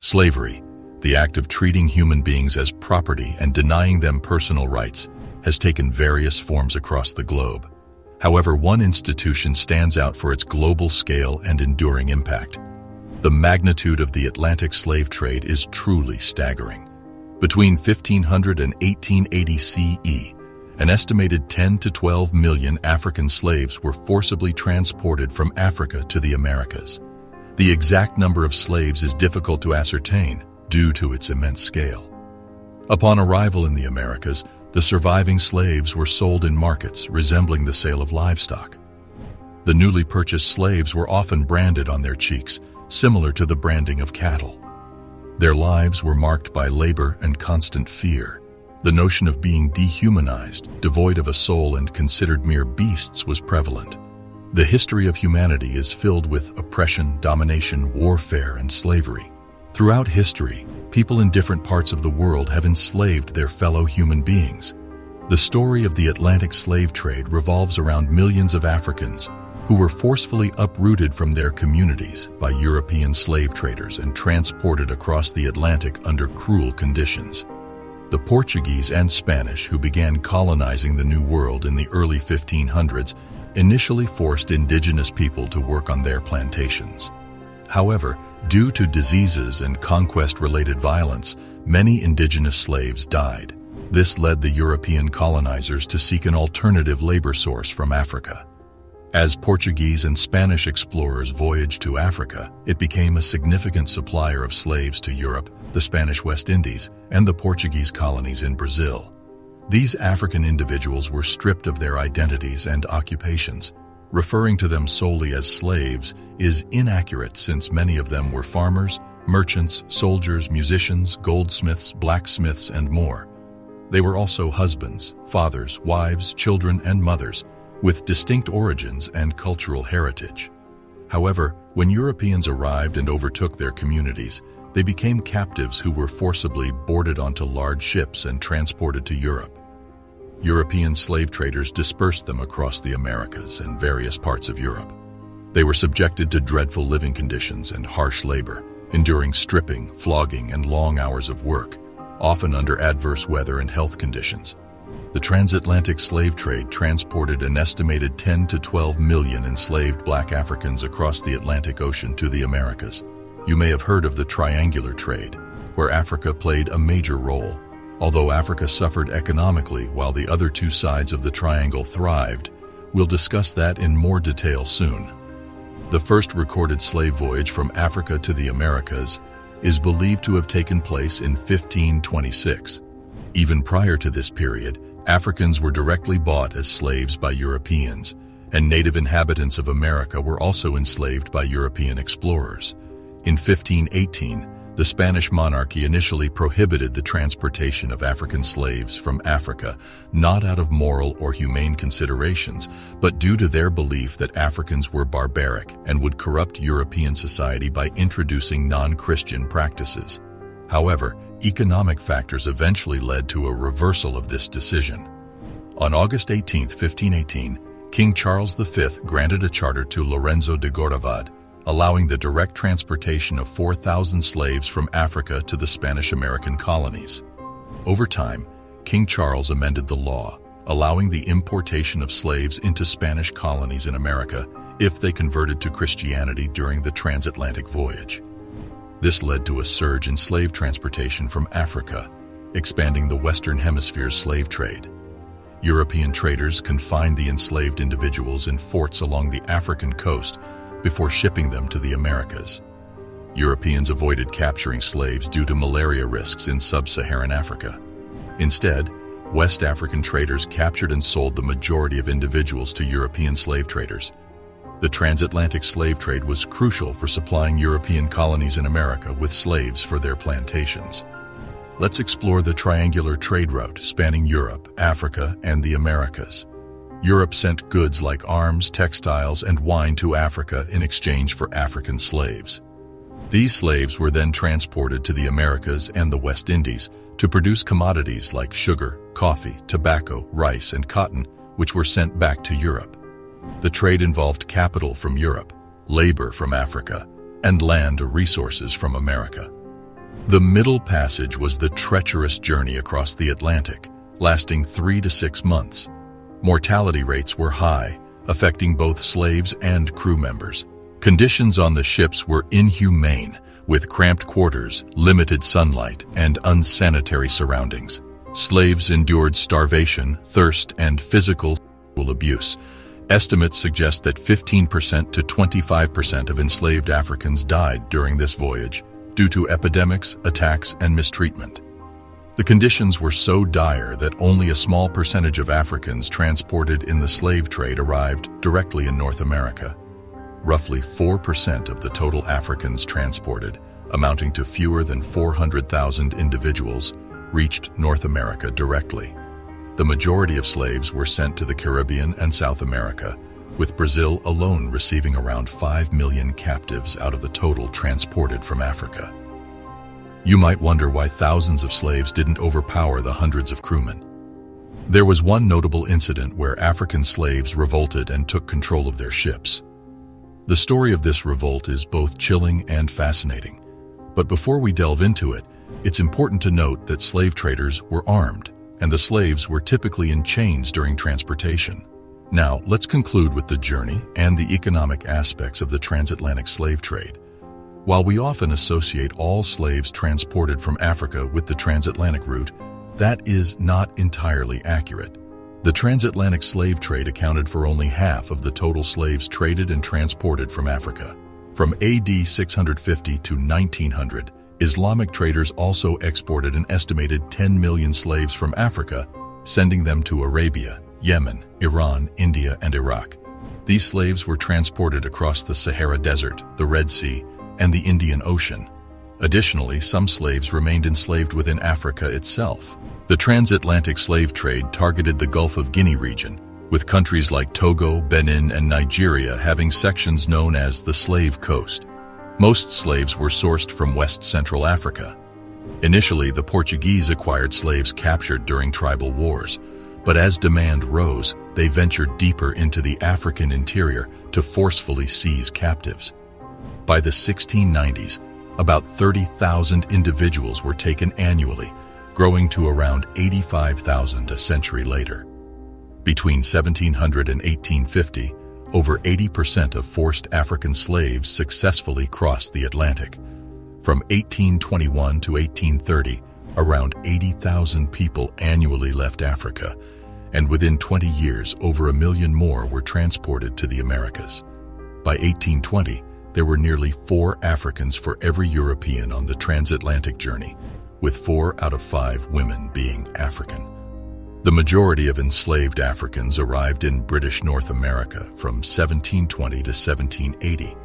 Slavery, the act of treating human beings as property and denying them personal rights, has taken various forms across the globe. However, one institution stands out for its global scale and enduring impact. The magnitude of the Atlantic slave trade is truly staggering. Between 1500 and 1880 CE, an estimated 10 to 12 million African slaves were forcibly transported from Africa to the Americas. The exact number of slaves is difficult to ascertain due to its immense scale. Upon arrival in the Americas, the surviving slaves were sold in markets resembling the sale of livestock. The newly purchased slaves were often branded on their cheeks, similar to the branding of cattle. Their lives were marked by labor and constant fear. The notion of being dehumanized, devoid of a soul and considered mere beasts was prevalent. The history of humanity is filled with oppression, domination, warfare, and slavery. Throughout history, people in different parts of the world have enslaved their fellow human beings. The story of the Atlantic slave trade revolves around millions of Africans who were forcefully uprooted from their communities by European slave traders and transported across the Atlantic under cruel conditions. The Portuguese and Spanish, who began colonizing the New World in the early 1500s, initially forced indigenous people to work on their plantations. However, due to diseases and conquest-related violence, many indigenous slaves died. This led the European colonizers to seek an alternative labor source from Africa. As Portuguese and Spanish explorers voyaged to Africa, it became a significant supplier of slaves to Europe, the Spanish West Indies, and the Portuguese colonies in Brazil. These African individuals were stripped of their identities and occupations. Referring to them solely as slaves is inaccurate since many of them were farmers, merchants, soldiers, musicians, goldsmiths, blacksmiths, and more. They were also husbands, fathers, wives, children, and mothers, with distinct origins and cultural heritage. However, when Europeans arrived and overtook their communities, they became captives who were forcibly boarded onto large ships and transported to Europe. European slave traders dispersed them across the Americas and various parts of Europe. They were subjected to dreadful living conditions and harsh labor, enduring stripping, flogging, and long hours of work, often under adverse weather and health conditions. The transatlantic slave trade transported an estimated 10 to 12 million enslaved black Africans across the Atlantic Ocean to the Americas. You may have heard of the triangular trade, where Africa played a major role. Although Africa suffered economically while the other two sides of the triangle thrived, we'll discuss that in more detail soon. The first recorded slave voyage from Africa to the Americas is believed to have taken place in 1526. Even prior to this period, Africans were directly bought as slaves by Europeans, and native inhabitants of America were also enslaved by European explorers. In 1518, the Spanish monarchy initially prohibited the transportation of African slaves from Africa, not out of moral or humane considerations, but due to their belief that Africans were barbaric and would corrupt European society by introducing non-Christian practices. However, economic factors eventually led to a reversal of this decision. On August 18, 1518, King Charles V granted a charter to Lorenzo de Gordavad, allowing the direct transportation of 4,000 slaves from Africa to the Spanish-American colonies. Over time, King Charles amended the law, allowing the importation of slaves into Spanish colonies in America if they converted to Christianity during the transatlantic voyage. This led to a surge in slave transportation from Africa, expanding the Western Hemisphere's slave trade. European traders confined the enslaved individuals in forts along the African coast before shipping them to the Americas. Europeans avoided capturing slaves due to malaria risks in sub-Saharan Africa. Instead, West African traders captured and sold the majority of individuals to European slave traders. The transatlantic slave trade was crucial for supplying European colonies in America with slaves for their plantations. Let's explore the triangular trade route spanning Europe, Africa, and the Americas. Europe sent goods like arms, textiles, and wine to Africa in exchange for African slaves. These slaves were then transported to the Americas and the West Indies to produce commodities like sugar, coffee, tobacco, rice, and cotton, which were sent back to Europe. The trade involved capital from Europe, labor from Africa, and land or resources from America. The Middle Passage was the treacherous journey across the Atlantic, lasting 3 to 6 months. Mortality rates were high, affecting both slaves and crew members. Conditions on the ships were inhumane, with cramped quarters, limited sunlight, and unsanitary surroundings. Slaves endured starvation, thirst, and physical abuse. Estimates suggest that 15% to 25% of enslaved Africans died during this voyage due to epidemics, attacks, and mistreatment. The conditions were so dire that only a small percentage of Africans transported in the slave trade arrived directly in North America. Roughly 4% of the total Africans transported, amounting to fewer than 400,000 individuals, reached North America directly. The majority of slaves were sent to the Caribbean and South America, with Brazil alone receiving around 5 million captives out of the total transported from Africa. You might wonder why thousands of slaves didn't overpower the hundreds of crewmen. There was one notable incident where African slaves revolted and took control of their ships. The story of this revolt is both chilling and fascinating. But before we delve into it, it's important to note that slave traders were armed, and the slaves were typically in chains during transportation. Now, let's conclude with the journey and the economic aspects of the transatlantic slave trade. While we often associate all slaves transported from Africa with the transatlantic route, that is not entirely accurate. The transatlantic slave trade accounted for only half of the total slaves traded and transported from Africa. From AD 650 to 1900, Islamic traders also exported an estimated 10 million slaves from Africa, sending them to Arabia, Yemen, Iran, India, and Iraq. These slaves were transported across the Sahara Desert, the Red Sea, and the Indian Ocean. Additionally, some slaves remained enslaved within Africa itself. The transatlantic slave trade targeted the Gulf of Guinea region, with countries like Togo, Benin, and Nigeria having sections known as the Slave Coast. Most slaves were sourced from West Central Africa. Initially, the Portuguese acquired slaves captured during tribal wars, but as demand rose, they ventured deeper into the African interior to forcefully seize captives. By the 1690s, about 30,000 individuals were taken annually, growing to around 85,000 a century later. Between 1700 and 1850, over 80% of forced African slaves successfully crossed the Atlantic. From 1821 to 1830, around 80,000 people annually left Africa, and within 20 years, over 1 million more were transported to the Americas. By 1820, there were nearly 4 Africans for every European on the transatlantic journey, with 4 out of 5 women being African. The majority of enslaved Africans arrived in British North America from 1720 to 1780.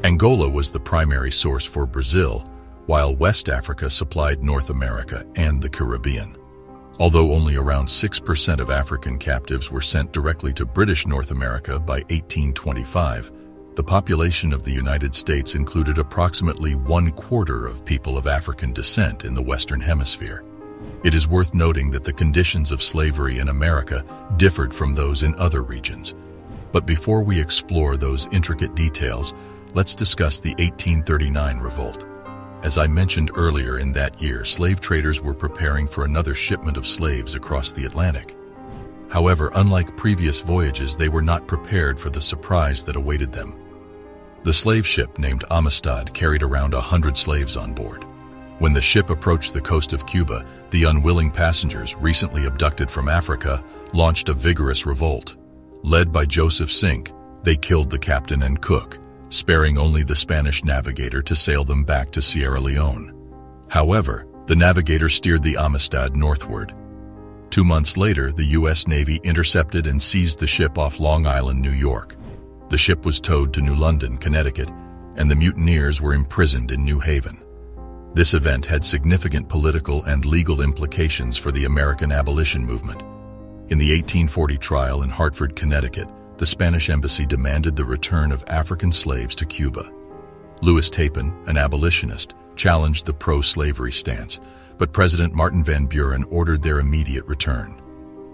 Angola was the primary source for Brazil, while West Africa supplied North America and the Caribbean. Although only around 6% of African captives were sent directly to British North America by 1825, the population of the United States included approximately 1/4 of people of African descent in the Western Hemisphere. It is worth noting that the conditions of slavery in America differed from those in other regions. But before we explore those intricate details, let's discuss the 1839 revolt. As I mentioned earlier, in that year, slave traders were preparing for another shipment of slaves across the Atlantic. However, unlike previous voyages, they were not prepared for the surprise that awaited them. The slave ship named Amistad carried around 100 slaves on board. When the ship approached the coast of Cuba, the unwilling passengers, recently abducted from Africa, launched a vigorous revolt. Led by Joseph Sink, they killed the captain and cook, sparing only the Spanish navigator to sail them back to Sierra Leone. However, the navigator steered the Amistad northward. 2 months later, the U.S. Navy intercepted and seized the ship off Long Island, New York. The ship was towed to New London, Connecticut, and the mutineers were imprisoned in New Haven. This event had significant political and legal implications for the American abolition movement. In the 1840 trial in Hartford, Connecticut, the Spanish embassy demanded the return of African slaves to Cuba. Louis Tappan, an abolitionist, challenged the pro-slavery stance, but President Martin Van Buren ordered their immediate return.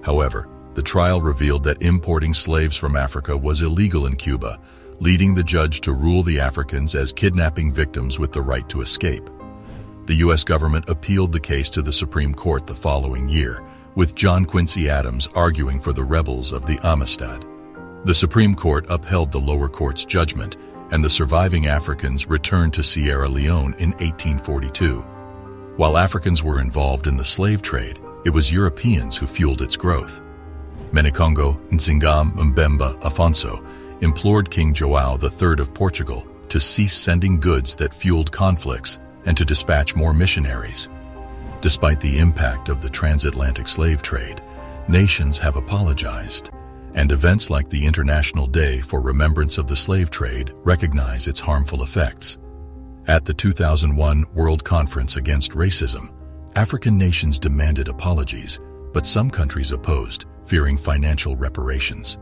However, the trial revealed that importing slaves from Africa was illegal in Cuba, leading the judge to rule the Africans as kidnapping victims with the right to escape. The U.S. government appealed the case to the Supreme Court the following year, with John Quincy Adams arguing for the rebels of the Amistad. The Supreme Court upheld the lower court's judgment, and the surviving Africans returned to Sierra Leone in 1842. While Africans were involved in the slave trade, it was Europeans who fueled its growth. Menicongo Nzingam Mbemba Afonso implored King João III of Portugal to cease sending goods that fueled conflicts and to dispatch more missionaries. Despite the impact of the transatlantic slave trade, nations have apologized, and events like the International Day for Remembrance of the Slave Trade recognize its harmful effects. At the 2001 World Conference Against Racism, African nations demanded apologies, but some countries opposed, fearing financial reparations.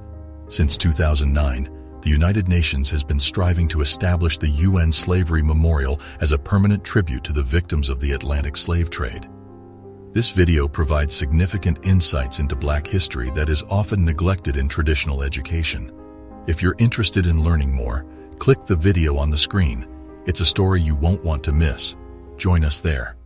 Since 2009, the United Nations has been striving to establish the UN Slavery Memorial as a permanent tribute to the victims of the Atlantic slave trade. This video provides significant insights into Black history that is often neglected in traditional education. If you're interested in learning more, click the video on the screen. It's a story you won't want to miss. Join us there.